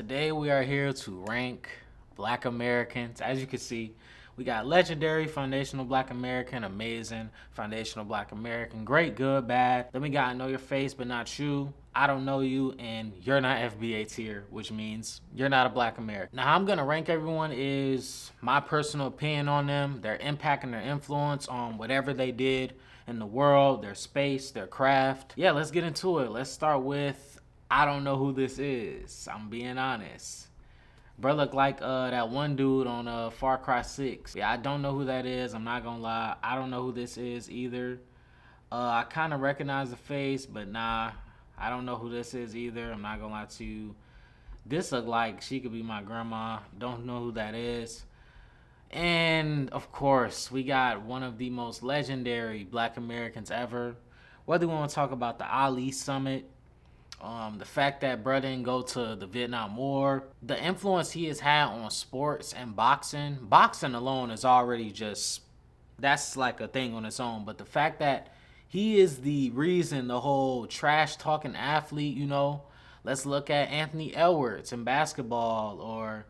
Today we are here to rank Black Americans. As you can see, we got legendary foundational Black American, amazing foundational Black American, great, good, bad. Then we got know your face but not you. I don't know you and you're not FBA tier, which means you're not a Black American. Now, how I'm gonna rank everyone is my personal opinion on them, their impact and their influence on whatever they did in the world, their space, their craft. Yeah, let's get into it. Let's start with I don't know who this is. I'm being honest. Bro look like that one dude on Far Cry 6. Yeah, I don't know who that is. I'm not gonna lie. I don't know who this is either. I kind of recognize the face, but nah, I don't know who this is either. I'm not gonna lie to you. This look like she could be my grandma. Don't know who that is. And of course, we got one of the most legendary Black Americans ever. Whether we want to talk about the Ali Summit, the fact that bro didn't go to the Vietnam War, the influence he has had on sports and boxing. Boxing alone is already just, that's like a thing on its own. But the fact that he is the reason the whole trash talking athlete, let's look at Anthony Edwards in basketball or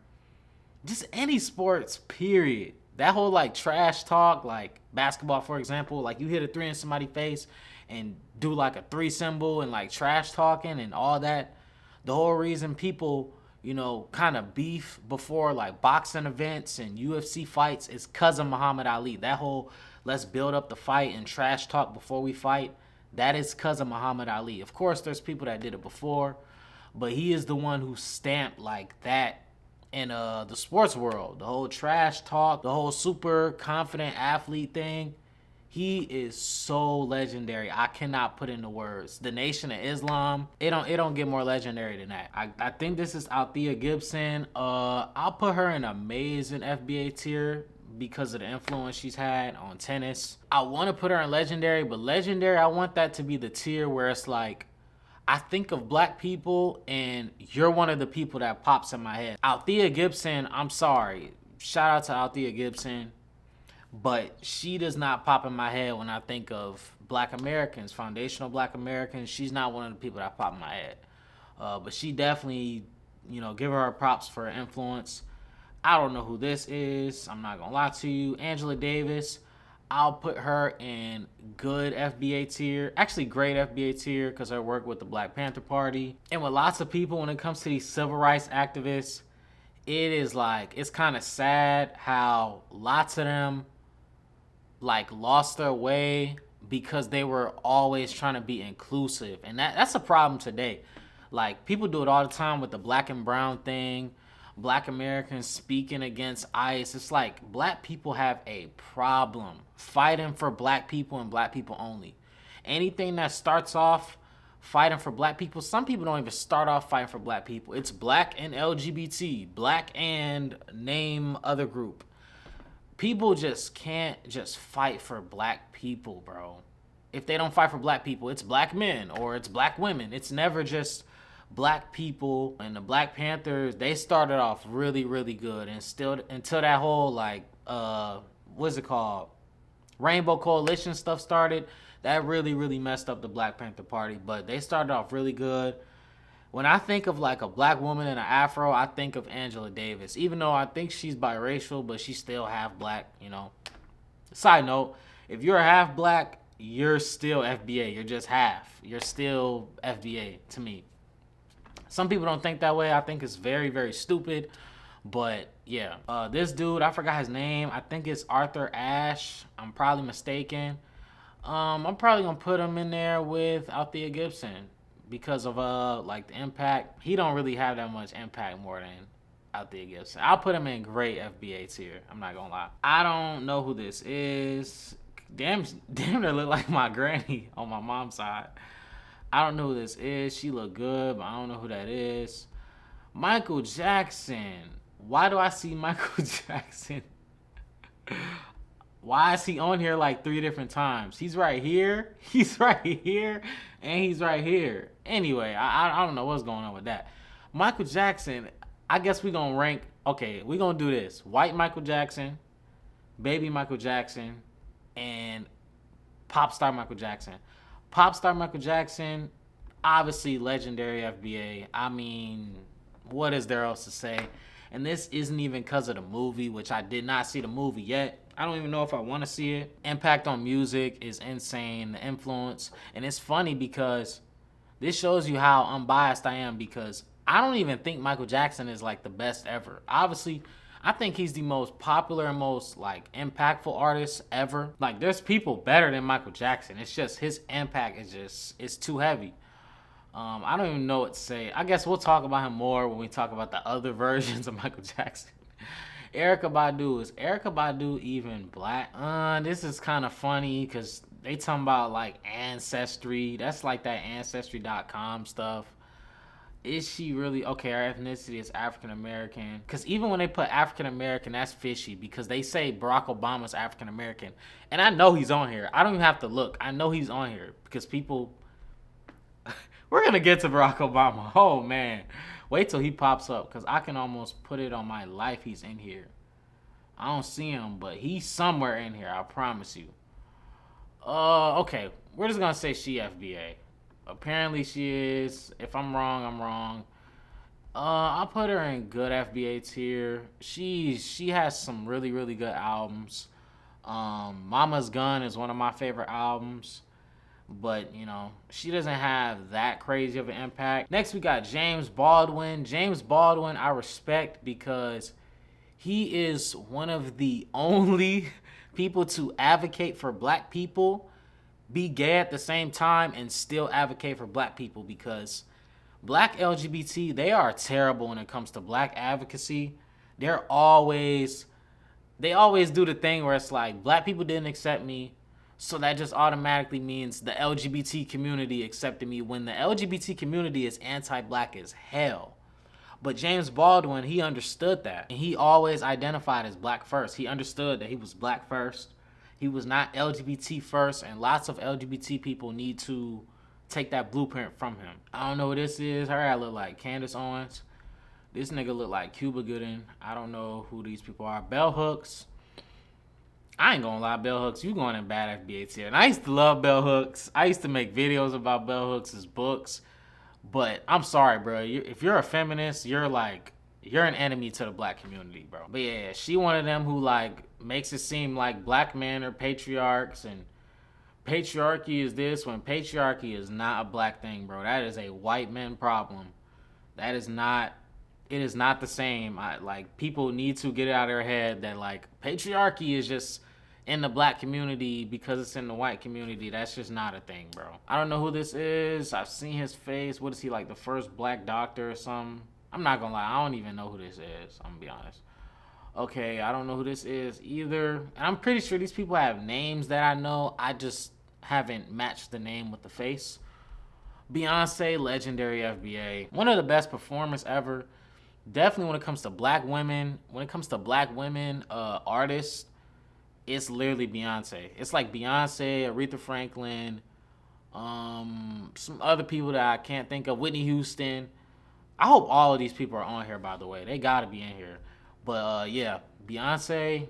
just any sports, period. That whole like trash talk, like basketball, for example, like you hit a three in somebody's face and do like a three symbol and like trash talking and all that. The whole reason people, kind of beef before like boxing events and UFC fights is because of Muhammad Ali. That whole let's build up the fight and trash talk before we fight, that is because of Muhammad Ali. Of course, there's people that did it before, but he is the one who stamped like that in the sports world. The whole trash talk, the whole super confident athlete thing. He is so legendary. I cannot put into words. The Nation of Islam, it don't get more legendary than that. I think this is Althea Gibson. I'll put her in amazing FBA tier because of the influence she's had on tennis. I want to put her in legendary, but legendary, I want that to be the tier where it's like, I think of Black people and you're one of the people that pops in my head. Althea Gibson, I'm sorry. Shout out to Althea Gibson, but she does not pop in my head when I think of Black Americans, foundational Black Americans. She's not one of the people that pop in my head. But she definitely, give her props for her influence. I don't know who this is. I'm not going to lie to you. Angela Davis, I'll put her in good FBA tier. Actually, great FBA tier because her work with the Black Panther Party. And with lots of people, when it comes to these civil rights activists, it is like, it's kind of sad how lots of them like lost their way because they were always trying to be inclusive. And that's a problem today. Like, people do it all the time with the Black and brown thing. Black Americans speaking against ICE. It's like Black people have a problem fighting for Black people and Black people only. Anything that starts off fighting for Black people, some people don't even start off fighting for Black people. It's Black and LGBT, Black and name other group. People just can't just fight for Black people, bro. If they don't fight for Black people, it's Black men or it's Black women. It's never just Black people. And the Black Panthers, they started off really, really good, and still until that whole like what's it called, Rainbow Coalition stuff started. That really, really messed up the Black Panther Party. But they started off really good. When I think of like a Black woman in an afro, I think of Angela Davis. Even though I think she's biracial, but she's still half Black. Side note: if you're half Black, you're still FBA. You're just half. You're still FBA to me. Some people don't think that way. I think it's very, very stupid. But yeah, this dude, I forgot his name. I think it's Arthur Ashe. I'm probably mistaken. I'm probably gonna put him in there with Althea Gibson because of like the impact. He don't really have that much impact more than Althea Gibson. I'll put him in great FBA tier. I'm not gonna lie. I don't know who this is. Damn, they look like my granny on my mom's side. I don't know who this is. She look good, but I don't know who that is. Michael Jackson. Why do I see Michael Jackson? Why is he on here like 3 different times? He's right here, he's right here, and he's right here. Anyway, I don't know what's going on with that. Michael Jackson, I guess we're going to rank. Okay, we're going to do this. White Michael Jackson, baby Michael Jackson, and pop star Michael Jackson. Pop star Michael Jackson, obviously legendary FBA. I mean, What is there else to say? And this isn't even because of the movie, which I did not see the movie yet. I don't even know if I want to see it. Impact on music is insane, the influence. And it's funny because this shows you how unbiased I am, because I don't even think Michael Jackson is like the best ever. Obviously, I think he's the most popular and most like impactful artist ever. Like there's people better than Michael Jackson. It's just his impact is just, it's too heavy. I don't even know what to say. I guess we'll talk about him more when we talk about the other versions of Michael Jackson. Erykah Badu. Is Erykah Badu even black? This is kind of funny because they talking about like Ancestry. That's like that Ancestry.com stuff. Is she really okay? Her ethnicity is African American. Because even when they put African American, that's fishy because they say Barack Obama's African American. And I know he's on here. I don't even have to look. I know he's on here because people. We're going to get to Barack Obama. Oh, man. Wait till he pops up because I can almost put it on my life he's in here. I don't see him, but he's somewhere in here. I promise you. Okay. We're just going to say she FBA. Apparently she is. If I'm wrong, I'm wrong. I'll put her in good FBA tier. She has some really, really good albums. Mama's Gun is one of my favorite albums. But, you know, she doesn't have that crazy of an impact. Next, we got James Baldwin. James Baldwin, I respect because he is one of the only people to advocate for black people, be gay at the same time, and still advocate for black people, because black LGBT, they are terrible when it comes to black advocacy. They always do the thing where it's like, black people didn't accept me, so that just automatically means the LGBT community accepted me, when the LGBT community is anti-black as hell. But James Baldwin, he understood that. And he always identified as black first. He understood that he was black first. He was not LGBT first. And lots of LGBT people need to take that blueprint from him. I don't know who this is. Her I look like Candace Owens. This nigga look like Cuba Gooding. I don't know who these people are. Bell Hooks. I ain't gonna lie, Bell Hooks, you going in bad FBA tier. And I used to love Bell Hooks. I used to make videos about Bell Hooks' books. But I'm sorry, bro. If you're a feminist, you're an enemy to the black community, bro. But yeah, she one of them who like makes it seem like black men are patriarchs and patriarchy is this when patriarchy is not a black thing, bro. That is a white man problem. That is not. It is not the same. Like people need to get it out of their head that like patriarchy is just in the black community because it's in the white community. That's just not a thing, bro. I don't know who this is. I've seen his face. What is he, like the first black doctor or something? I'm not gonna lie, I don't even know who this is. I'm gonna be honest. Okay, I don't know who this is either. And I'm pretty sure these people have names that I know. I just haven't matched the name with the face. Beyonce, legendary FBA. One of the best performers ever. Definitely when it comes to black women. When it comes to black women artists, it's literally Beyonce. It's like Beyonce, Aretha Franklin, some other people that I can't think of. Whitney Houston. I hope all of these people are on here, by the way. They gotta be in here. But yeah, Beyonce,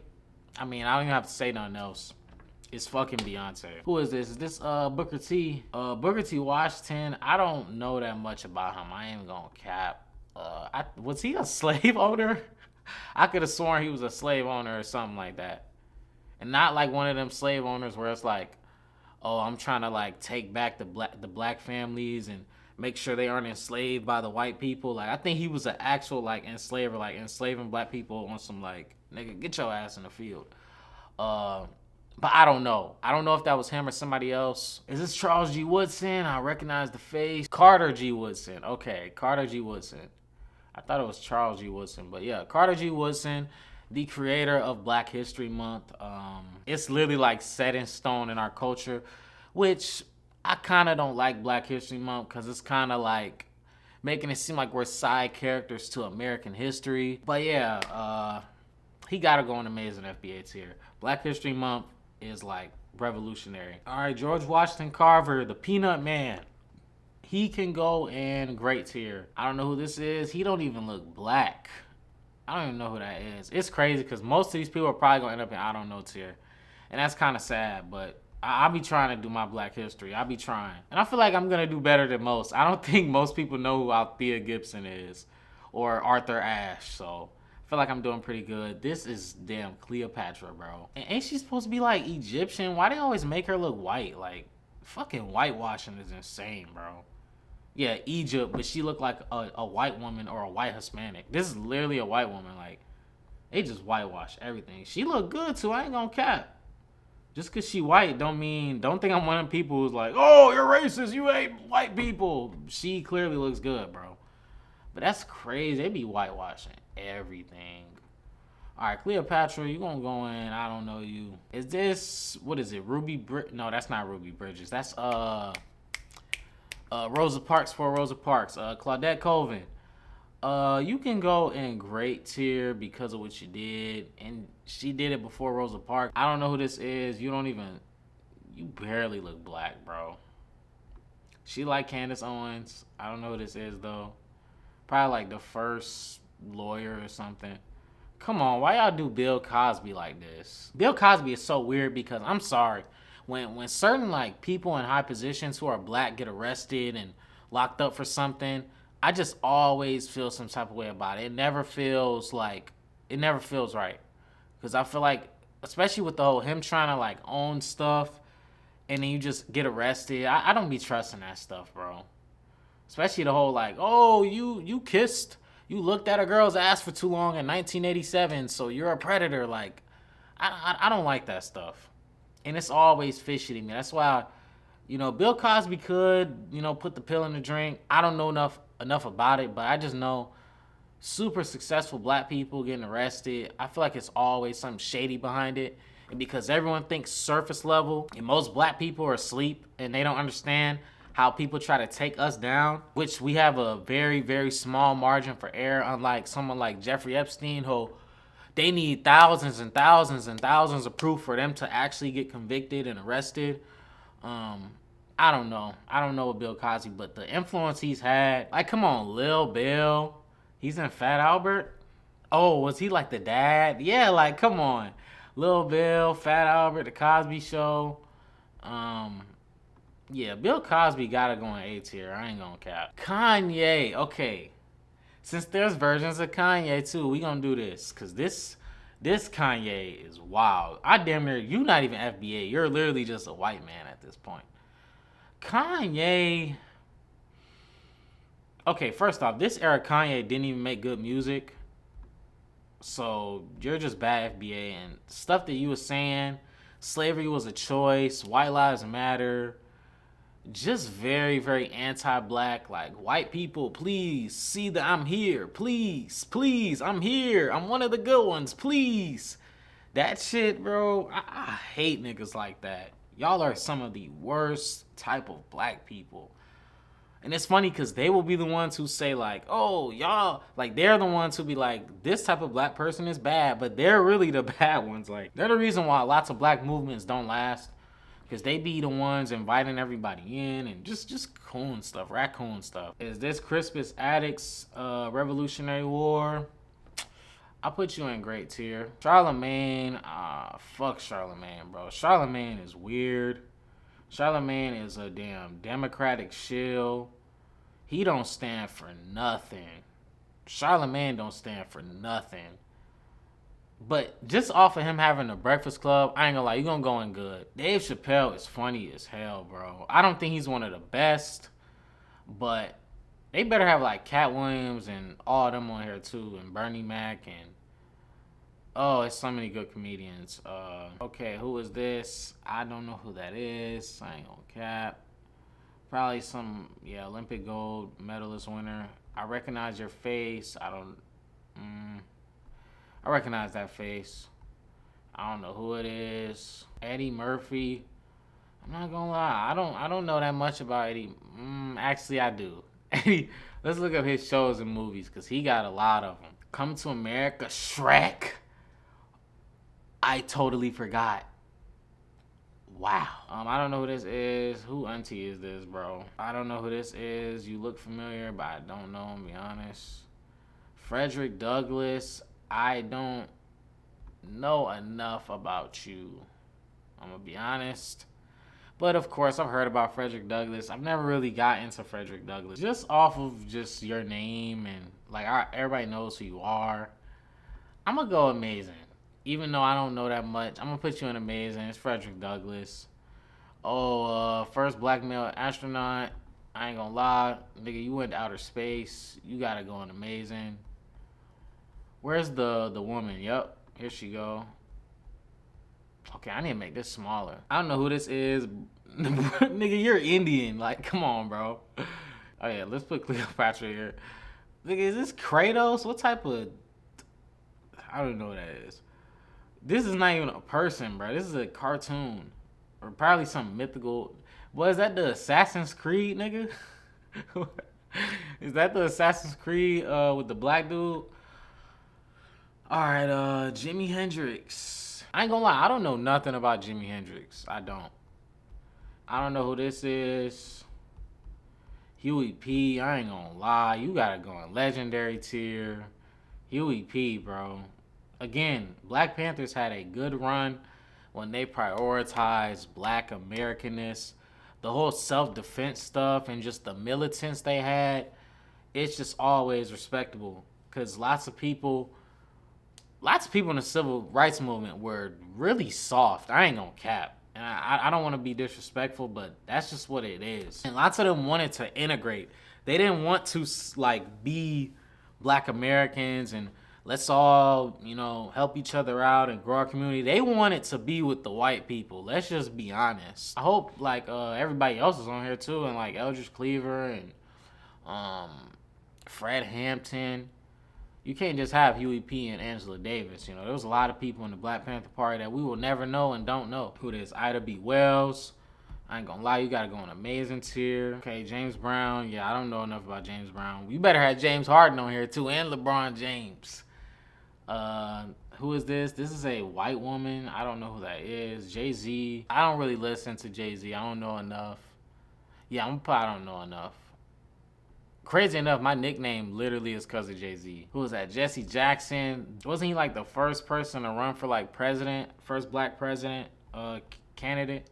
I mean, I don't even have to say nothing else. It's fucking Beyonce. Who is this? Is this Booker T? Booker T. Washington, I don't know that much about him. I ain't gonna cap. Was he a slave owner? I could have sworn he was a slave owner or something like that. And not like one of them slave owners where it's like, oh, I'm trying to like take back the black families and make sure they aren't enslaved by the white people. Like I think he was an actual like enslaver, like enslaving black people on some like, nigga, get your ass in the field. But I don't know. I don't know if that was him or somebody else. Is this Charles G. Woodson? I recognize the face. Carter G. Woodson. Okay, Carter G. Woodson. I thought it was Charles G. Woodson, but yeah, Carter G. Woodson, the creator of Black History Month. It's literally like set in stone in our culture, which I kind of don't like Black History Month because it's kind of like making it seem like we're side characters to American history. But yeah, he got to go in amazing FBA tier. Black History Month is like revolutionary. All right, George Washington Carver, the Peanut Man. He can go in great tier. I don't know who this is. He don't even look black. I don't even know who that is. It's crazy because most of these people are probably going to end up in I don't know tier. And that's kind of sad, but I'll be trying to do my black history. I'll be trying. And I feel like I'm going to do better than most. I don't think most people know who Althea Gibson is or Arthur Ashe. So I feel like I'm doing pretty good. This is damn Cleopatra, bro. And ain't she supposed to be like Egyptian? Why they always make her look white? Like fucking whitewashing is insane, bro. Yeah, Egypt, but she looked like a white woman or a white Hispanic. This is literally a white woman. Like they just whitewash everything. She look good too. I ain't gonna cap. Just cause she white don't think I'm one of them people who's like, oh, you're racist, you hate white people. She clearly looks good, bro. But that's crazy. They be whitewashing everything. All right, Cleopatra, you gonna go in? I don't know you. Is this what is it? No, that's not Ruby Bridges. That's Rosa Parks for Rosa Parks. Claudette Colvin. You can go in great tier because of what you did, and she did it before Rosa Parks. I don't know who this is. You barely look black, bro. She like Candace Owens. I don't know who this is though. Probably like the first lawyer or something. Come on, why y'all do Bill Cosby like this? Bill Cosby is so weird because I'm sorry. When certain like people in high positions who are black get arrested and locked up for something, I just always feel some type of way about it. It never feels right. Cause I feel like, especially with the whole him trying to like own stuff and then you just get arrested. I don't be trusting that stuff, bro. Especially the whole like, oh, you looked at a girl's ass for too long in 1987, so you're a predator. Like, I don't like that stuff, and it's always fishy to me. That's why, Bill Cosby could, put the pill in the drink. I don't know enough about it, but I just know super successful black people getting arrested. I feel like it's always something shady behind it, and because everyone thinks surface level, and most black people are asleep and they don't understand how people try to take us down, which we have a very, very small margin for error, unlike someone like Jeffrey Epstein, who they need thousands and thousands and thousands of proof for them to actually get convicted and arrested. I don't know. I don't know what Bill Cosby, but the influence he's had, like, come on, Lil Bill, he's in Fat Albert. Oh, was he like the dad? Yeah, like, come on. Lil Bill, Fat Albert, The Cosby Show. Yeah, Bill Cosby gotta go in A tier. I ain't gonna cap. Kanye, okay. Since there's versions of Kanye too, we gonna do this. Cause this Kanye is wild. I damn near, you not even FBA. You're literally just a white man at this point. Kanye. Okay, first off, this era Kanye didn't even make good music. So you're just bad FBA, and stuff that you were saying, slavery was a choice, white lives matter, just very, very anti-black. Like, white people, please see that I'm here. Please, please, I'm here. I'm one of the good ones. Please. That shit, bro, I hate niggas like that. Y'all are some of the worst type of black people. And it's funny because they will be the ones who say like, oh, y'all, like they're the ones who be like, this type of black person is bad, but they're really the bad ones. Like, they're the reason why lots of black movements don't last. Because they be the ones inviting everybody in and just coon stuff, raccoon stuff. Is this Crispus Attucks Revolutionary War? I'll put you in great tier. Charlemagne, fuck Charlemagne, bro. Charlemagne is weird. Charlemagne is a damn Democratic shill. He don't stand for nothing. Charlemagne don't stand for nothing. But just off of him having the Breakfast Club, I ain't gonna lie, you gonna go in good. Dave Chappelle is funny as hell, bro. I don't think he's one of the best, but they better have like Cat Williams and all of them on here too, and Bernie Mac, and oh, it's so many good comedians. Okay, who is this? I don't know who that is. I ain't gonna cap. Probably some Olympic gold medalist winner. I recognize your face. I recognize that face. I don't know who it is. Eddie Murphy. I'm not gonna lie. I don't know that much about Eddie. Actually, I do. Eddie. Let's look up his shows and movies because he got a lot of them. Come to America, Shrek. I totally forgot. Wow. I don't know who this is. Who auntie is this, bro? I don't know who this is. You look familiar, but I don't know him, to be honest. Frederick Douglass. I don't know enough about you. I'm gonna be honest. But of course, I've heard about Frederick Douglass. I've never really got into Frederick Douglass. Just off of just your name and like everybody knows who you are. I'm gonna go amazing. Even though I don't know that much, I'm gonna put you in amazing. It's Frederick Douglass. Oh, first black male astronaut. I ain't gonna lie, nigga, you went to outer space. You gotta go in amazing. Where's the woman? Yep, here she go. Okay, I need to make this smaller. I don't know who this is. Nigga, you're Indian. Like, come on, bro. Oh yeah, let's put Cleopatra here. Nigga, is this Kratos? What type of... I don't know what that is. This is not even a person, bro. This is a cartoon. Or probably some mythical... Was that the Assassin's Creed, nigga? Is that the Assassin's Creed with the black dude? Alright, Jimi Hendrix. I ain't gonna lie, I don't know nothing about Jimi Hendrix. I don't know who this is. Huey P. I ain't gonna lie. You gotta go in legendary tier. Huey P, bro. Again, Black Panthers had a good run when they prioritized black Americanness. The whole self-defense stuff and just the militants they had, it's just always respectable. Because lots of people in the civil rights movement were really soft. I ain't gonna cap. And I don't want to be disrespectful, but that's just what it is. And lots of them wanted to integrate. They didn't want to like be black Americans and let's all, help each other out and grow our community. They wanted to be with the white people. Let's just be honest. I hope like everybody else is on here too, and like Eldridge Cleaver and Fred Hampton. You can't just have Huey P. and Angela Davis. There was a lot of people in the Black Panther Party that we will never know and don't know. Who it is? Ida B. Wells. I ain't gonna lie, you gotta go in amazing tier. Okay, James Brown. Yeah, I don't know enough about James Brown. You better have James Harden on here too, and LeBron James. Who is this? This is a white woman. I don't know who that is. Jay-Z. I don't really listen to Jay-Z. I don't know enough. Yeah, I don't know enough. Crazy enough, my nickname literally is because of Jay-Z. Who was that? Jesse Jackson. Wasn't he like the first person to run for like president, first black president candidate?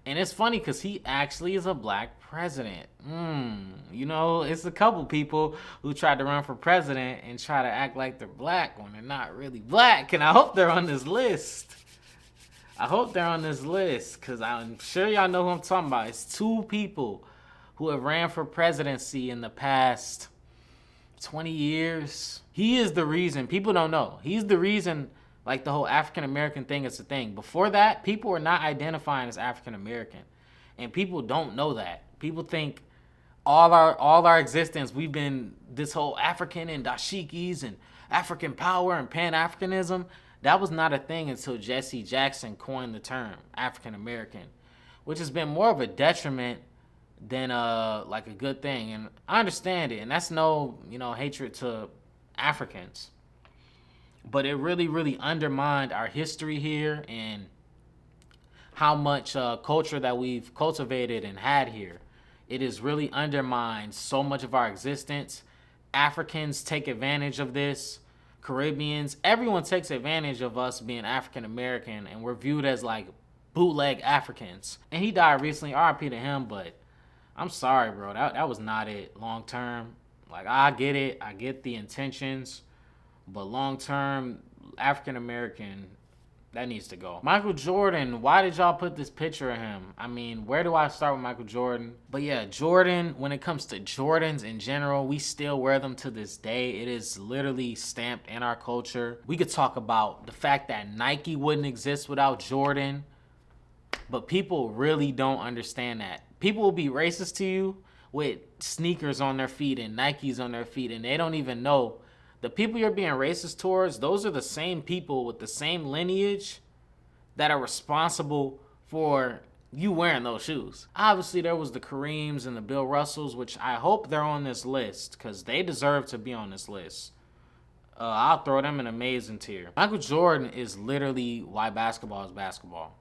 And it's funny because he actually is a black president. It's a couple people who tried to run for president and try to act like they're black when they're not really black. And I hope they're on this list. Because I'm sure y'all know who I'm talking about. It's two people who have ran for presidency in the past 20 years. He is the reason. People don't know. He's the reason, like, the whole African American thing is a thing. Before that, people were not identifying as African American. And people don't know that. People think all our existence, we've been this whole African and dashikis and African power and Pan-Africanism. That was not a thing until Jesse Jackson coined the term African American, which has been more of a detriment than like a good thing. And I understand it, and that's no hatred to Africans, but it really, really undermined our history here and how much culture that we've cultivated and had here. It has really undermined so much of our existence. Africans take advantage of this. Caribbeans, everyone takes advantage of us being African American, and we're viewed as like bootleg Africans. And he died recently, RIP to him, but I'm sorry, bro. That was not it long term. Like, I get it. I get the intentions. But long term, African American, that needs to go. Michael Jordan, why did y'all put this picture of him? I mean, where do I start with Michael Jordan? But yeah, Jordan, when it comes to Jordans in general, we still wear them to this day. It is literally stamped in our culture. We could talk about the fact that Nike wouldn't exist without Jordan. But people really don't understand that. People will be racist to you with sneakers on their feet and Nikes on their feet, and they don't even know. The people you're being racist towards, those are the same people with the same lineage that are responsible for you wearing those shoes. Obviously, there was the Kareems and the Bill Russells, which I hope they're on this list because they deserve to be on this list. I'll throw them in amazing tier. Michael Jordan is literally why basketball is basketball.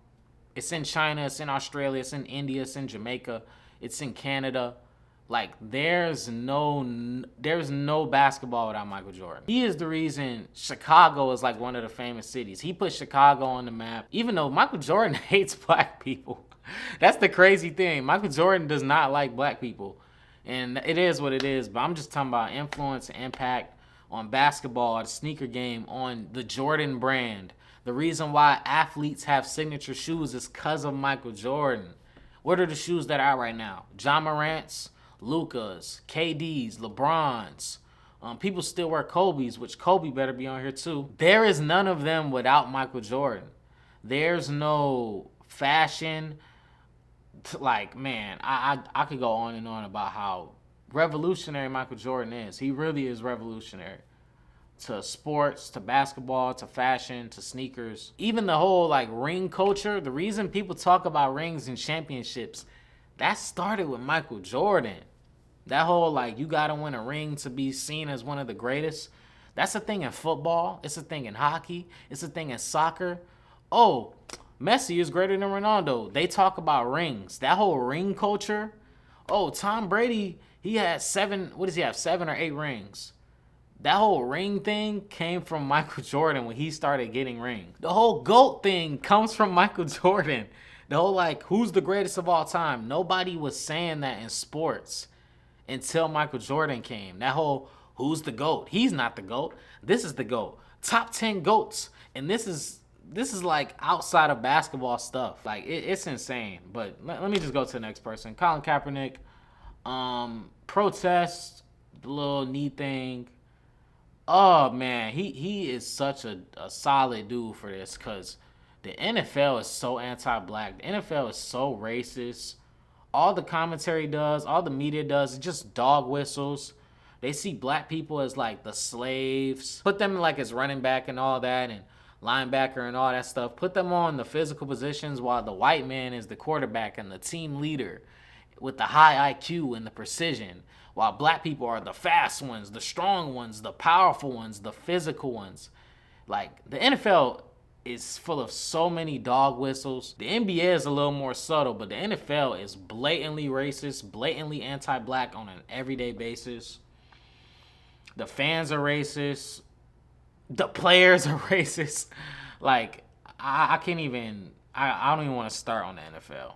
It's in China, it's in Australia, it's in India, it's in Jamaica, it's in Canada. Like, there's no basketball without Michael Jordan. He is the reason Chicago is like one of the famous cities. He put Chicago on the map. Even though Michael Jordan hates black people. That's the crazy thing. Michael Jordan does not like black people. And it is what it is. But I'm just talking about influence and impact on basketball, the sneaker game, on the Jordan brand. The reason why athletes have signature shoes is because of Michael Jordan. What are the shoes that are out right now? John Morant's, Luka's, KD's, LeBron's. People still wear Kobe's, which Kobe better be on here too. There is none of them without Michael Jordan. There's no fashion. Like, man, I could go on and on about how revolutionary Michael Jordan is. He really is revolutionary to sports, to basketball, to fashion, to sneakers. Even the whole like ring culture, the reason people talk about rings and championships, that started with Michael Jordan. That whole like you gotta win a ring to be seen as one of the greatest. That's a thing in football. It's a thing in hockey. It's a thing in soccer. Oh, Messi is greater than Ronaldo. They talk about rings. That whole ring culture. Oh, Tom Brady, he had 7, what does he have? 7 or 8 rings. That whole ring thing came from Michael Jordan when he started getting rings. The whole GOAT thing comes from Michael Jordan. The whole like, who's the greatest of all time? Nobody was saying that in sports until Michael Jordan came. That whole, who's the GOAT? He's not the GOAT. This is the GOAT. Top 10 GOATs. And this is like outside of basketball stuff. Like it's insane. But let me just go to the next person. Colin Kaepernick. Protest, the little knee thing. Oh man, he is such a solid dude for this because the NFL is so anti-black. The NFL is so racist. All the commentary does, all the media does, is just dog whistles. They see black people as like the slaves. Put them like as running back and all that, and linebacker and all that stuff. Put them on the physical positions while the white man is the quarterback and the team leader with the high IQ and the precision, while black people are the fast ones, the strong ones, the powerful ones, the physical ones. Like, the NFL is full of so many dog whistles. The NBA is a little more subtle, but the NFL is blatantly racist, blatantly anti-black on an everyday basis. The fans are racist. The players are racist. Like, I can't even, I don't even want to start on the NFL.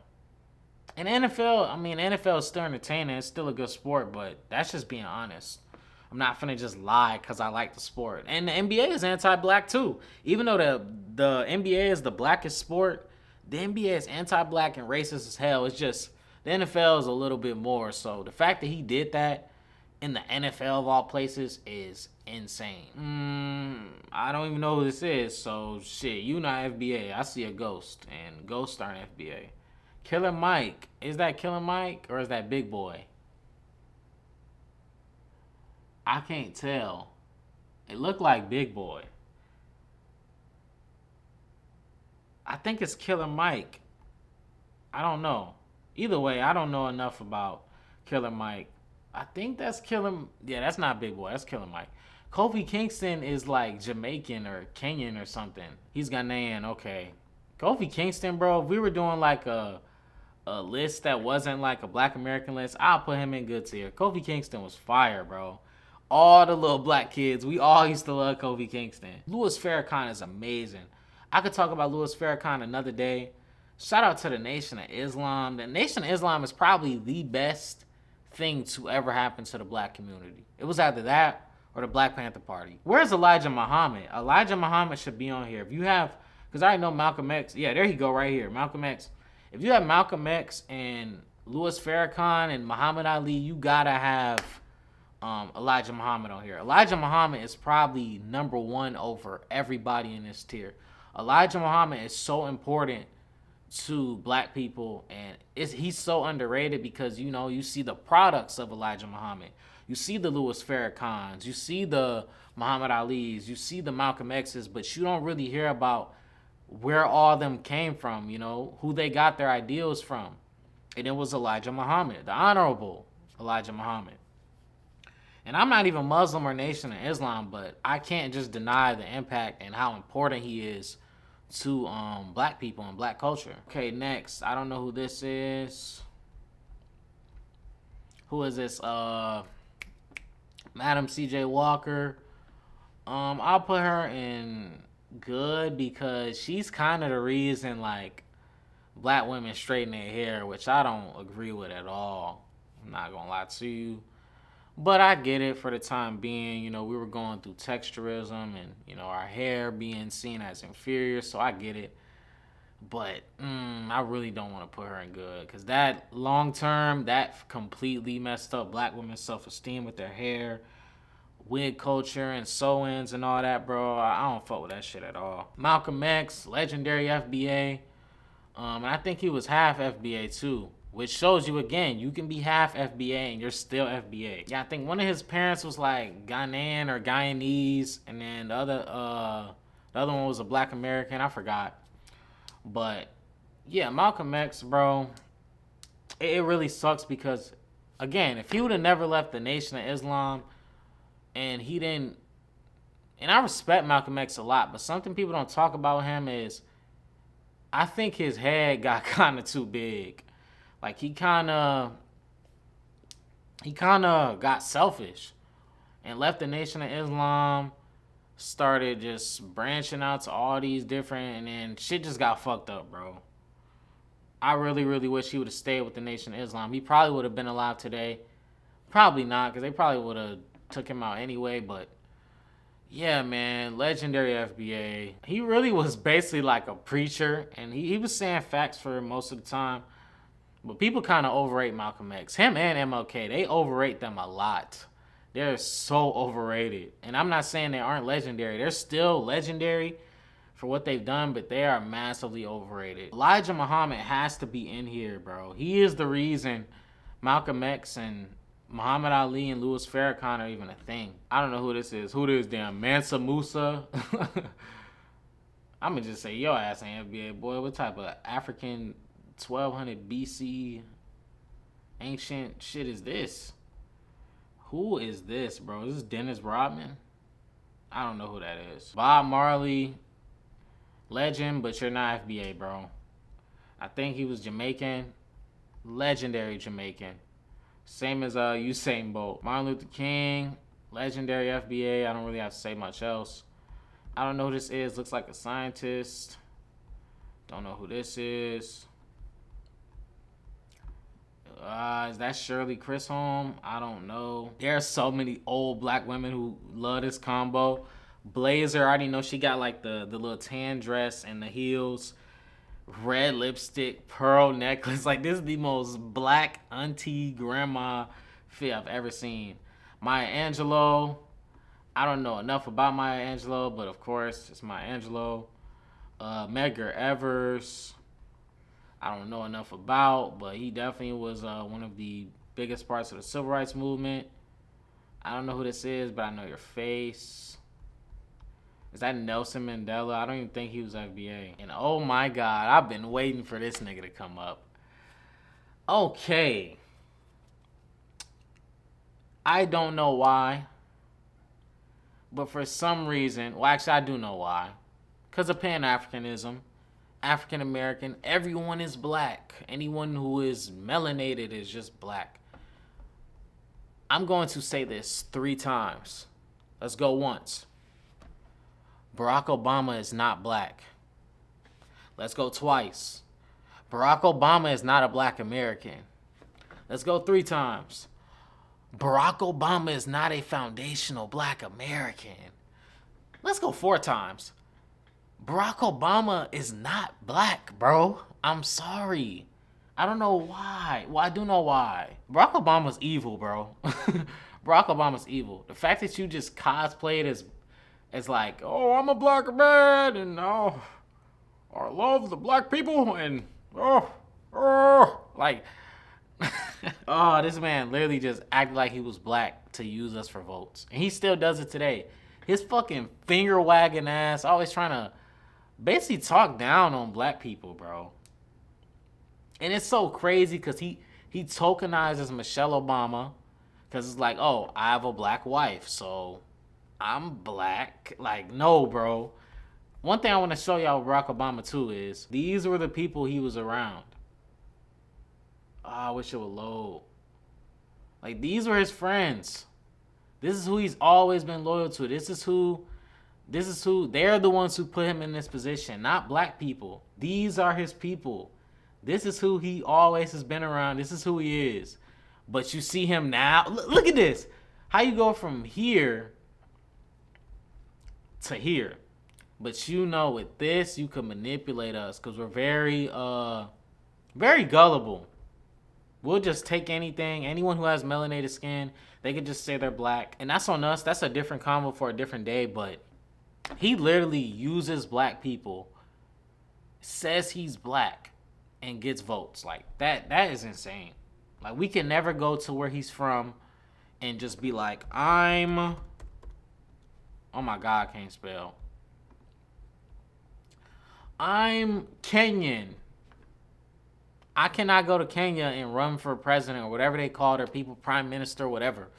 And NFL, I mean, NFL is still entertaining. It's still a good sport, but that's just being honest. I'm not finna just lie because I like the sport. And the NBA is anti-black too. Even though the NBA is the blackest sport, the NBA is anti-black and racist as hell. It's just the NFL is a little bit more. So the fact that he did that in the NFL of all places is insane. I don't even know who this is. So shit, you not FBA. I see a ghost, and ghosts aren't FBA. Killer Mike. Is that Killer Mike or is that Big Boy? I can't tell. It looked like Big Boy. I think it's Killer Mike. I don't know. Either way, I don't know enough about Killer Mike. I think that's Killer. Yeah, that's not Big Boy. That's Killer Mike. Kofi Kingston is like Jamaican or Kenyan or something. He's Ghanaian. Okay. Kofi Kingston, bro. If we were doing like a list that wasn't like a Black American list, I'll put him in good tier. Kofi Kingston was fire, bro. All the little black kids, we all used to love Kofi Kingston. Louis Farrakhan is amazing. I could talk about Louis Farrakhan another day. Shout out to the Nation of Islam. The Nation of Islam is probably the best thing to ever happen to the black community. It was either that or the Black Panther Party. Where's Elijah Muhammad? Elijah Muhammad should be on here. If you have, because I know Malcolm X. Yeah, there you go right here. Malcolm X. If you have Malcolm X and Louis Farrakhan and Muhammad Ali, you gotta have Elijah Muhammad on here. Elijah Muhammad is probably number one over everybody in this tier. Elijah Muhammad is so important to black people, and he's so underrated because, you know, you see the products of Elijah Muhammad. You see the Louis Farrakhan's, you see the Muhammad Ali's, you see the Malcolm X's, but you don't really hear about where all of them came from, you know, who they got their ideals from. And it was Elijah Muhammad, the Honorable Elijah Muhammad. And I'm not even Muslim or Nation of Islam, but I can't just deny the impact and how important he is to black people and black culture. Okay, next. I don't know who this is. Who is this? Madam C.J. Walker. I'll put her in good because she's kind of the reason, like, black women straighten their hair, which I don't agree with at all. I'm not gonna lie to you. But I get it for the time being. You know, we were going through texturism and, you know, our hair being seen as inferior, so I get it. But I really don't want to put her in good because that long term, that completely messed up black women's self esteem with their hair, wig culture, and sew ins and all that, bro. I don't fuck with that shit at all. Malcolm X, legendary FBA. And I think he was half FBA too, which shows you again, you can be half FBA and you're still FBA. Yeah, I think one of his parents was like Ghanaian or Guyanese, and then the other one was a black American. I forgot. But yeah, Malcolm X, bro, it really sucks because, again, if he would have never left the Nation of Islam, and he didn't, and I respect Malcolm X a lot, but something people don't talk about him is, I think his head got kind of too big. Like he kind of got selfish and left the Nation of Islam, started just branching out to all these different, and then shit just got fucked up, bro. I really, really wish he would have stayed with the Nation of Islam. He probably would have been alive today. Probably not, because they probably would have took him out anyway, but yeah, man, legendary FBA. He really was basically like a preacher, and he was saying facts for most of the time. But people kind of overrate Malcolm X. Him and MLK, they overrate them a lot. They're so overrated. And I'm not saying they aren't legendary. They're still legendary for what they've done, but they are massively overrated. Elijah Muhammad has to be in here, bro. He is the reason Malcolm X and Muhammad Ali and Louis Farrakhan are even a thing. I don't know who this is. Who this damn Mansa Musa? I'm going to just say, your ass ain't FBA, boy. What type of African 1200 BC ancient shit is this? Who is this, bro? Is this Dennis Rodman? I don't know who that is. Bob Marley, legend, but you're not FBA, bro. I think he was Jamaican. Legendary Jamaican. Same as Usain Bolt. Martin Luther King, legendary FBA. I don't really have to say much else. I don't know who this is. Looks like a scientist. Don't know who this is. Is that Shirley Chisholm? I don't know. There are so many old black women who love this combo. Blazer, I already know she got like the little tan dress and the heels. Red lipstick, pearl necklace. Like, this is the most black auntie grandma fit I've ever seen. Maya Angelou. I don't know enough about Maya Angelou, but of course, it's Maya Angelou. Medgar Evers. I don't know enough about, but he definitely was one of the biggest parts of the civil rights movement. I don't know who this is, but I know your face. Is that Nelson Mandela? I don't even think he was FBA. And oh my God, I've been waiting for this nigga to come up. Okay. I don't know why, but for some reason, well, actually, I do know why. Because of Pan-Africanism. African American, everyone is black. Anyone who is melanated is just black. I'm going to say this 3 times. Let's go once. Barack Obama is not black. Let's go twice. Barack Obama is not a black American. Let's go 3 times. Barack Obama is not a foundational black American. Let's go 4 times. Barack Obama is not black, bro. I'm sorry. I don't know why. Well, I do know why. Barack Obama's evil, bro. Barack Obama's evil. The fact that you just cosplayed as like, oh, I'm a black man, and oh, I love the black people, and like, oh, this man literally just acted like he was black to use us for votes. And he still does it today. His fucking finger wagging ass, always trying to basically talk down on black people, bro. And it's so crazy because he tokenizes Michelle Obama because it's like, oh, I have a black wife, so I'm black. Like, no, bro. One thing I want to show y'all with Barack Obama too is these were the people he was around. Oh, I wish it would load. Like, these were his friends. This is who he's always been loyal to. This is who they're the ones who put him in this position, not black people. These are his people. This is who he always has been around. This is who he is. But you see him now. Look at this. How you go from here to here. But you know, with this, you can manipulate us because we're very gullible. We'll just take anything. Anyone who has melanated skin, they could just say they're black. And that's on us. That's a different combo for a different day. But he literally uses black people, says he's black, and gets votes. Like, that is insane. Like, we can never go to where he's from and just be like, oh my God, I can't spell. I'm Kenyan. I cannot go to Kenya and run for president or whatever they call their people, prime minister, whatever.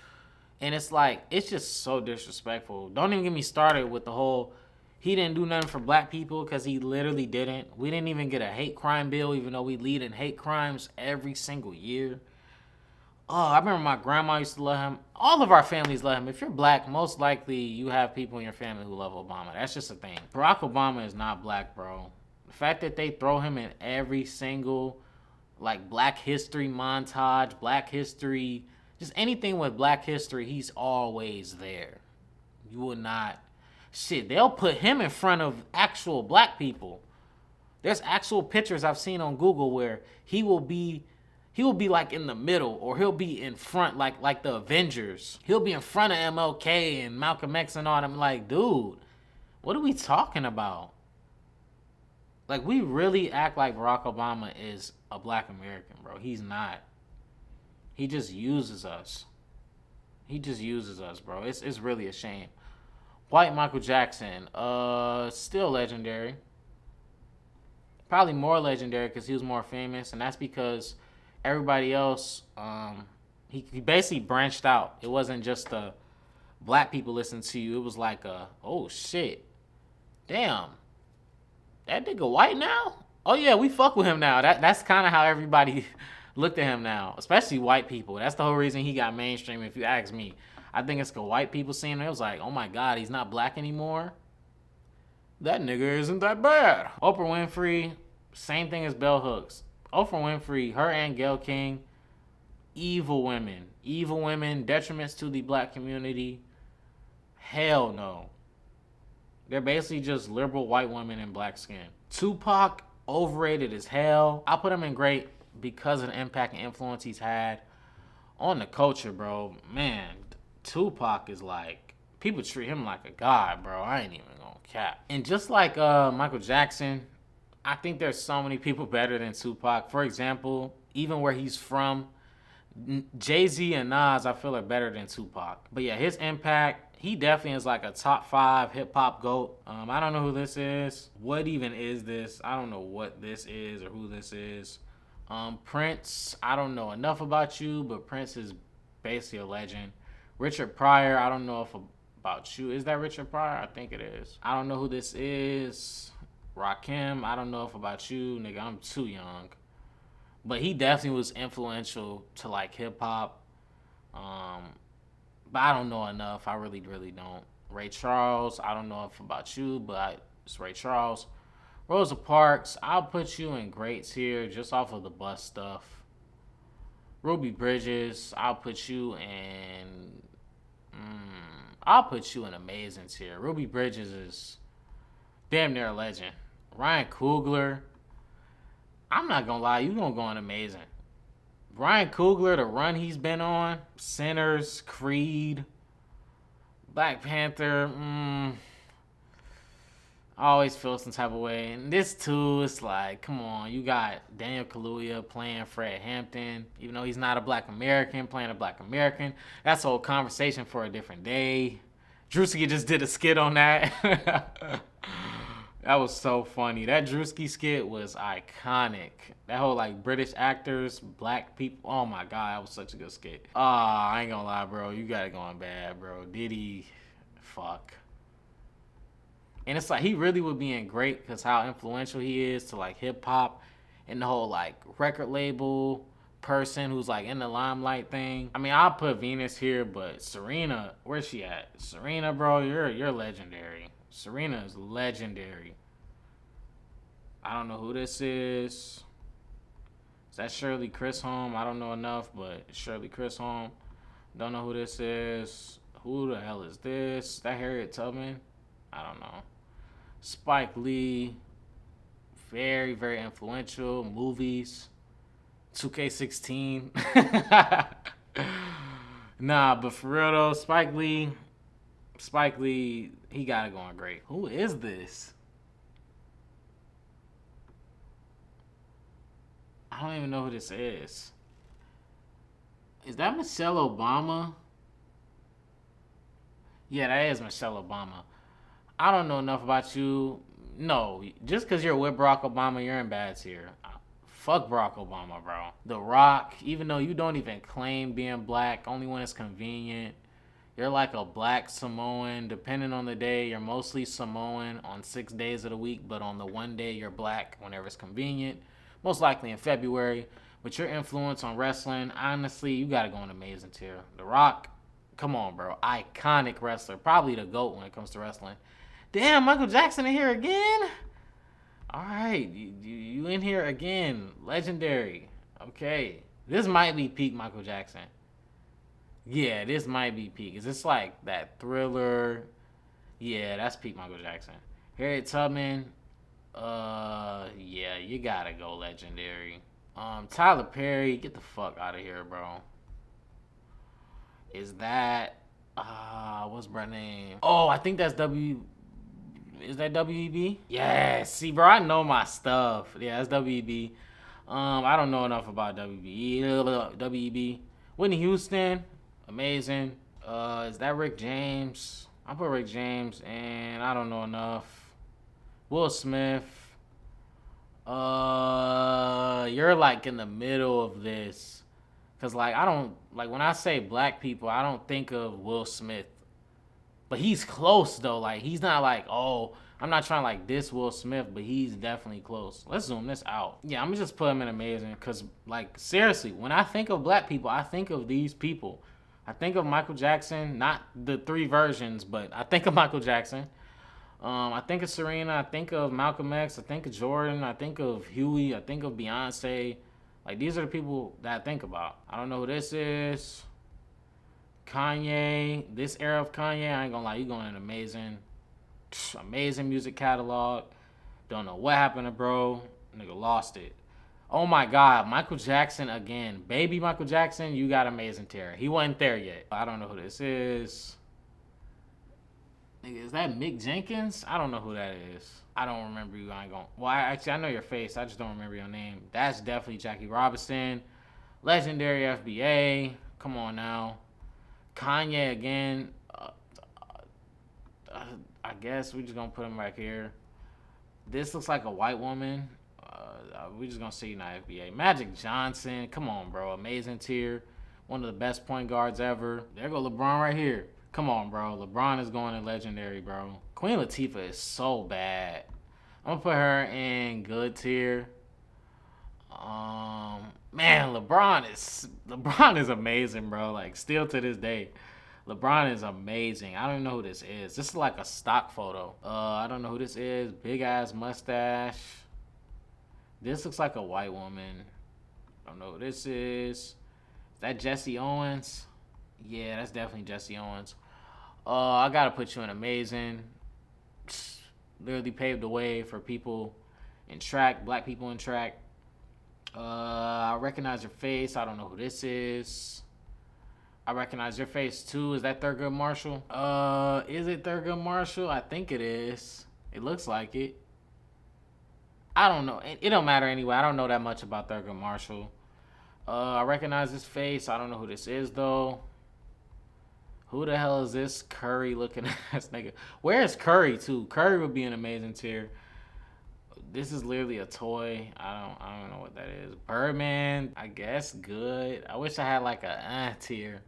And it's like, it's just so disrespectful. Don't even get me started with the whole, he didn't do nothing for black people, because he literally didn't. We didn't even get a hate crime bill, even though we lead in hate crimes every single year. Oh, I remember my grandma used to love him. All of our families love him. If you're black, most likely you have people in your family who love Obama. That's just a thing. Barack Obama is not black, bro. The fact that they throw him in every single, like, black history montage, black history, just anything with black history, he's always there. You will not. Shit, they'll put him in front of actual black people. There's actual pictures I've seen on Google where he will be like in the middle, or he'll be in front, like the Avengers. He'll be in front of MLK and Malcolm X and all them. Like, dude, what are we talking about? Like, we really act like Barack Obama is a black American, bro. He's not. He just uses us. He just uses us, bro. It's really a shame. White Michael Jackson, still legendary. Probably more legendary because he was more famous, and that's because everybody else, he basically branched out. It wasn't just the black people listening to you. It was like, oh shit, damn, that nigga white now? Oh yeah, we fuck with him now. That's kind of how everybody looked at him now, especially white people. That's the whole reason he got mainstream, if you ask me. I think it's because white people seeing him, it was like, oh my God, he's not black anymore. That nigga isn't that bad. Oprah Winfrey, same thing as Bell Hooks. Oprah Winfrey, her and Gayle King, evil women, detriments to the black community. Hell no. They're basically just liberal white women in black skin. Tupac, overrated as hell. I put him in great because of the impact and influence he's had on the culture, bro. Man, Tupac is like, people treat him like a god, bro. I ain't even gonna cap. And just like Michael Jackson, I think there's so many people better than Tupac. For example, even where he's from, Jay-Z and Nas, I feel, are better than Tupac. But yeah, his impact, he definitely is like a top 5 hip-hop GOAT. I don't know who this is. What even is this? I don't know what this is or who this is. Prince, I don't know enough about you, but Prince is basically a legend. Richard Pryor, I don't know if about you. Is that Richard Pryor? I think it is. I don't know who this is. Rakim, I don't know if about you. Nigga, I'm too young. But he definitely was influential to like hip hop. But I don't know enough. I really don't. Ray Charles, I don't know if about you, but it's Ray Charles. Rosa Parks, I'll put you in greats here just off of the bus stuff. Ruby Bridges, I'll put you in amazing tier. Ruby Bridges is damn near a legend. Ryan Coogler, I'm not gonna lie, you gonna go in amazing. Ryan Coogler, the run he's been on, Sinners, Creed, Black Panther, I always feel some type of way. And this too, it's like, come on, you got Daniel Kaluuya playing Fred Hampton, even though he's not a black American, playing a black American. That's a whole conversation for a different day. Drewski just did a skit on that. That was so funny. That Drewski skit was iconic. That whole like British actors, black people. Oh my God, that was such a good skit. I ain't gonna lie, bro. You got it going bad, bro. Diddy, fuck. And it's like he really would be in great because how influential he is to like hip hop and the whole like record label person who's like in the limelight thing. I mean, I'll put Venus here, but Serena, where's she at? Serena, bro, you're legendary. Serena is legendary. I don't know who this is. Is that Shirley Chisholm? I don't know enough, but Shirley Chisholm. Don't know who this is. Who the hell is this? Is that Harriet Tubman? I don't know. Spike Lee. Very, very influential. Movies. 2K16. Nah, but for real though, Spike Lee, he got it going great. Who is this? I don't even know who this is. Is that Michelle Obama? Yeah, that is Michelle Obama. I don't know enough about you. No, just because you're with Barack Obama, you're in bad tier. Fuck Barack Obama, bro. The Rock, even though you don't even claim being black, only when it's convenient. You're like a black Samoan. Depending on the day, you're mostly Samoan on 6 days of the week, but on the one day, you're black whenever it's convenient. Most likely in February. But your influence on wrestling, honestly, you gotta go in amazing tier. The Rock, come on, bro. Iconic wrestler. Probably the GOAT when it comes to wrestling. Damn, Michael Jackson in here again? All right, you in here again. Legendary. Okay. This might be peak Michael Jackson. Yeah, this might be peak. Is this like that Thriller? Yeah, that's peak Michael Jackson. Harriet Tubman. Yeah, you gotta go legendary. Tyler Perry, get the fuck out of here, bro. Is that what's her name? Oh, I think that's W. Is that WEB? Yeah, see, bro, I know my stuff. Yeah, that's WEB. I don't know enough about WEB. Whitney Houston, amazing. Is that Rick James? I put Rick James, and I don't know enough. Will Smith. You're like in the middle of this, cause like I don't like when I say black people, I don't think of Will Smith. But he's close though. Like he's not like, oh, I'm not trying to like diss Will Smith, but he's definitely close. Let's zoom this out. Yeah, I'm gonna just put him in amazing. Cause like seriously, when I think of black people, I think of these people. I think of Michael Jackson, not the three versions, but I think of Michael Jackson. I think of Serena. I think of Malcolm X. I think of Jordan. I think of Huey. I think of Beyonce. Like these are the people that I think about. I don't know who this is. Kanye, this era of Kanye, I ain't gonna lie, you going an amazing music catalog. Don't know what happened to bro. Nigga lost it. Oh my God, Michael Jackson again. Baby Michael Jackson, you got amazing tier. He wasn't there yet. I don't know who this is. Nigga, is that Mick Jenkins? I don't know who that is. I don't remember you. I ain't gonna. Well, I know your face. I just don't remember your name. That's definitely Jackie Robinson. Legendary FBA. Come on now. Kanye again. I guess we're just gonna put him right here. This looks like a white woman. We're just gonna see now FBA. Magic Johnson. Come on, bro. Amazing tier. One of the best point guards ever. There go LeBron right here. Come on, bro. LeBron is going to legendary, bro. Queen Latifah is so bad. I'm gonna put her in good tier. Man, LeBron is amazing, bro. Like still to this day, LeBron is amazing. I don't even know who this is. This is like a stock photo. I don't know who this is. Big ass mustache. This looks like a white woman. I don't know who this is. Is that Jesse Owens? Yeah, that's definitely Jesse Owens. I gotta put you in amazing. Literally paved the way for people in track, black people in track. I recognize your face. I don't know who this is. I recognize your face too. Is that Thurgood Marshall? Is it Thurgood Marshall? I think it is. It looks like it. I don't know. It don't matter anyway. I don't know that much about Thurgood Marshall. I recognize his face. I don't know who this is though. Who the hell is this Curry looking ass nigga? Where is Curry too? Curry would be an amazing tier. This is literally a toy. I don't know what that is. Birdman, I guess good. I wish I had like a tier.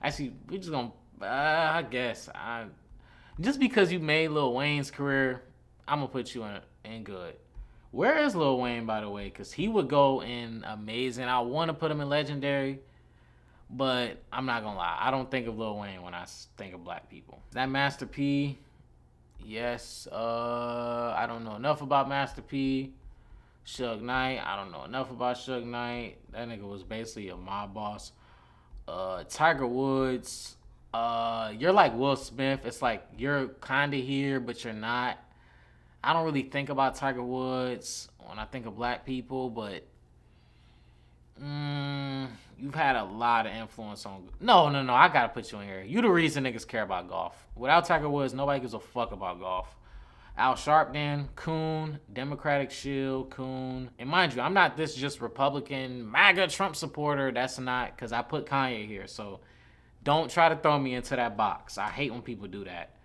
Actually, we just gonna I guess just because you made Lil Wayne's career, I'm gonna put you in good. Where is Lil Wayne, by the way? Because he would go in amazing. I want to put him in legendary, but I'm not gonna lie. I don't think of Lil Wayne when I think of black people. Is that Master P? Yes. I don't know enough about Master P. Suge Knight, I don't know enough about Suge Knight. That nigga was basically a mob boss. Tiger Woods, you're like Will Smith. It's like you're kind of here, but you're not. I don't really think about Tiger Woods when I think of black people, but you've had a lot of influence on. No, no, no. I gotta put you in here. You the reason niggas care about golf. Without Tiger Woods, nobody gives a fuck about golf. Al Sharpton, Coon, Democratic Shield, Coon. And mind you, I'm not this just Republican, MAGA Trump supporter. That's not, because I put Kanye here. So don't try to throw me into that box. I hate when people do that.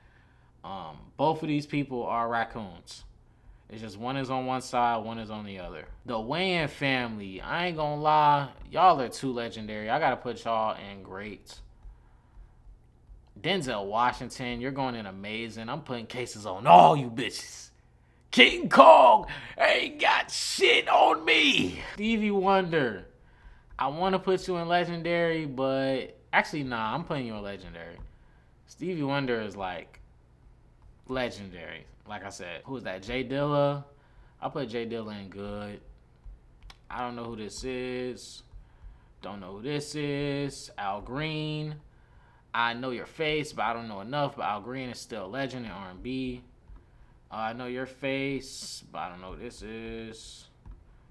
Both of these people are raccoons. It's just one is on one side, one is on the other. The Wayans family, I ain't gonna lie, y'all are too legendary. I gotta put y'all in great. Denzel Washington, you're going in amazing. I'm putting cases on all you bitches. King Kong ain't got shit on me. Stevie Wonder, I want to put you in legendary, but actually, nah, I'm putting you in legendary. Stevie Wonder is like legendary. Like I said, who is that? Jay Dilla. I put Jay Dilla in good. I don't know who this is. Don't know who this is. Al Green. I know your face, but I don't know enough. But Al Green is still a legend in R&B. I know your face, but I don't know who this is.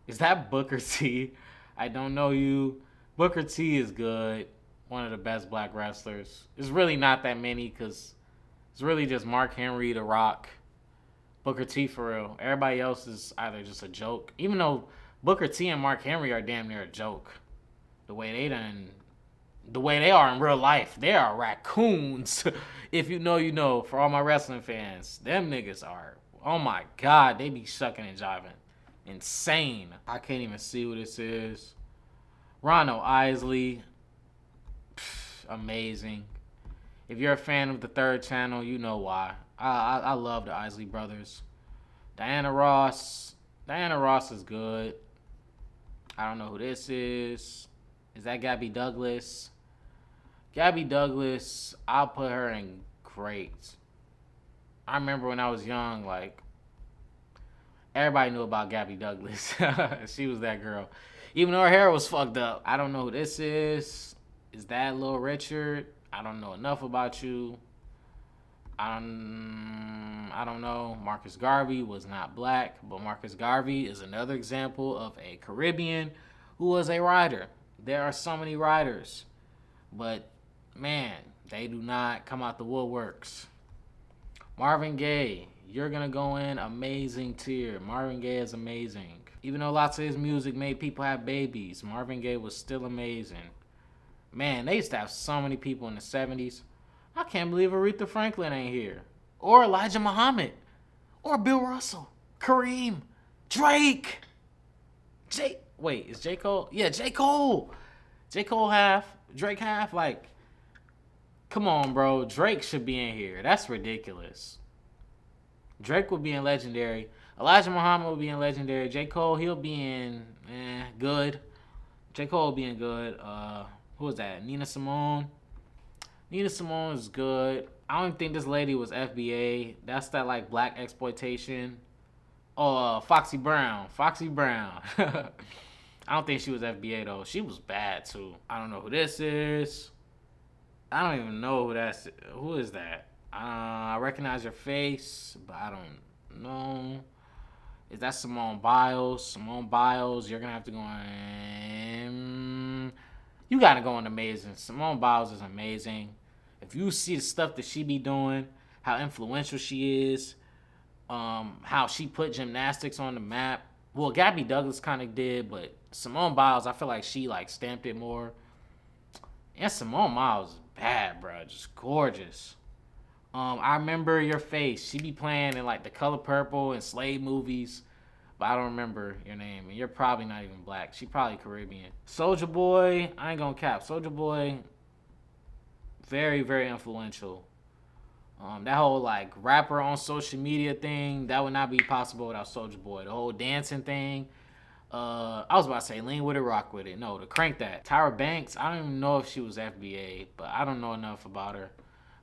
Is that Booker T? I don't know you. Booker T is good. One of the best black wrestlers. There's really not that many because it's really just Mark Henry, The Rock, Booker T for real. Everybody else is either just a joke. Even though Booker T and Mark Henry are damn near a joke. The way they are in real life, they are raccoons. If you know, you know. For all my wrestling fans, them niggas are, oh my God, they be shucking and jiving. Insane. I can't even see who this is. Ronald Isley, amazing. If you're a fan of the Third Channel, you know why. I love the Isley brothers. Diana Ross is good. I don't know who this is. Is that Gabby Douglas? Gabby Douglas, I'll put her in great. I remember when I was young, like, everybody knew about Gabby Douglas. She was that girl. Even though her hair was fucked up. I don't know who this is. Is that Lil Richard? I don't know enough about you. I don't know. Marcus Garvey was not black, but Marcus Garvey is another example of a Caribbean who was a writer. There are so many writers, but man, they do not come out the woodworks. Marvin Gaye, you're gonna go in amazing tier. Marvin Gaye is amazing. Even though lots of his music made people have babies, Marvin Gaye was still amazing. Man, they used to have so many people in the 70s. I can't believe Aretha Franklin ain't here. Or Elijah Muhammad. Or Bill Russell. Kareem. Drake. Wait, is J. Cole? Yeah, J. Cole. J. Cole half. Drake half. Like, come on, bro. Drake should be in here. That's ridiculous. Drake would be in legendary. Elijah Muhammad will be in legendary. J. Cole, he'll be in good. J. Cole will be in good. Who was that? Nina Simone. Nina Simone is good. I don't think this lady was FBA. That's that like black exploitation. Oh, Foxy Brown. Foxy Brown. I don't think she was FBA though. She was bad too. I don't know who this is. I don't even know who that's. Who is that? I recognize your face, but I don't know. Is that Simone Biles? Simone Biles, you're gonna have to go in. You gotta go in amazing. Simone Biles is amazing. If you see the stuff that she be doing, how influential she is, how she put gymnastics on the map. Well, Gabby Douglas kind of did, but Simone Biles, I feel like she like stamped it more. And Simone Biles is bad, bro. Just gorgeous. I remember your face. She be playing in like The Color Purple and Slade movies, but I don't remember your name. And you're probably not even black. She probably Caribbean. Soulja Boy, I ain't gonna cap. Soulja Boy, very, very influential. That whole like rapper on social media thing, that would not be possible without Soulja Boy. The whole dancing thing. I was about to say lean with it, rock with it. No, to crank that. Tyra Banks, I don't even know if she was FBA, but I don't know enough about her.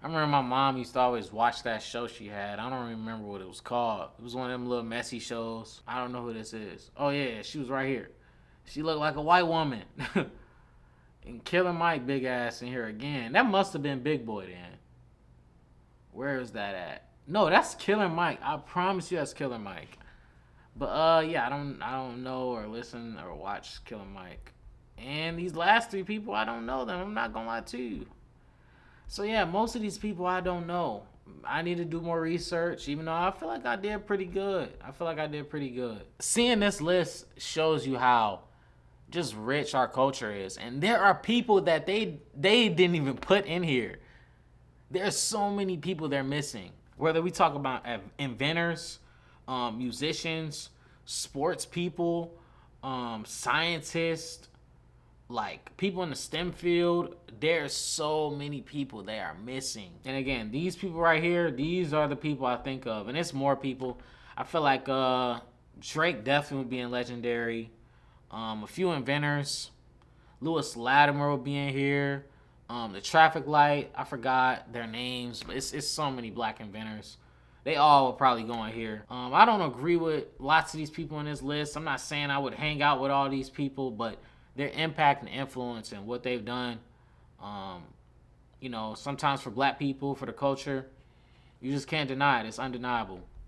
I remember my mom used to always watch that show she had. I don't remember what it was called. It was one of them little messy shows. I don't know who this is. Oh yeah, she was right here. She looked like a white woman. And Killer Mike big ass in here again. That must have been Big Boy then. Where is that at? No, that's Killer Mike. I promise you that's Killer Mike. But yeah, I don't know or listen or watch Killer Mike. And these last three people, I don't know them. I'm not gonna lie to you. So yeah, most of these people I don't know. I need to do more research, even though I feel like I did pretty good. I feel like I did pretty good. Seeing this list shows you how just rich our culture is, and there are people that they didn't even put in here. There's so many people they're missing. Whether we talk about inventors, musicians, sports people, scientists, like people in the STEM field, there's so many people they are missing. And again, these people right here, these are the people I think of, and it's more people. I feel like Drake definitely would be in Legendary. A few inventors, Lewis Latimer will be in here. The traffic light, I forgot their names, but it's so many black inventors. They all will probably go in here. I don't agree with lots of these people in this list. I'm not saying I would hang out with all these people, but their impact and influence and what they've done, sometimes for black people, for the culture, you just can't deny it. It's undeniable.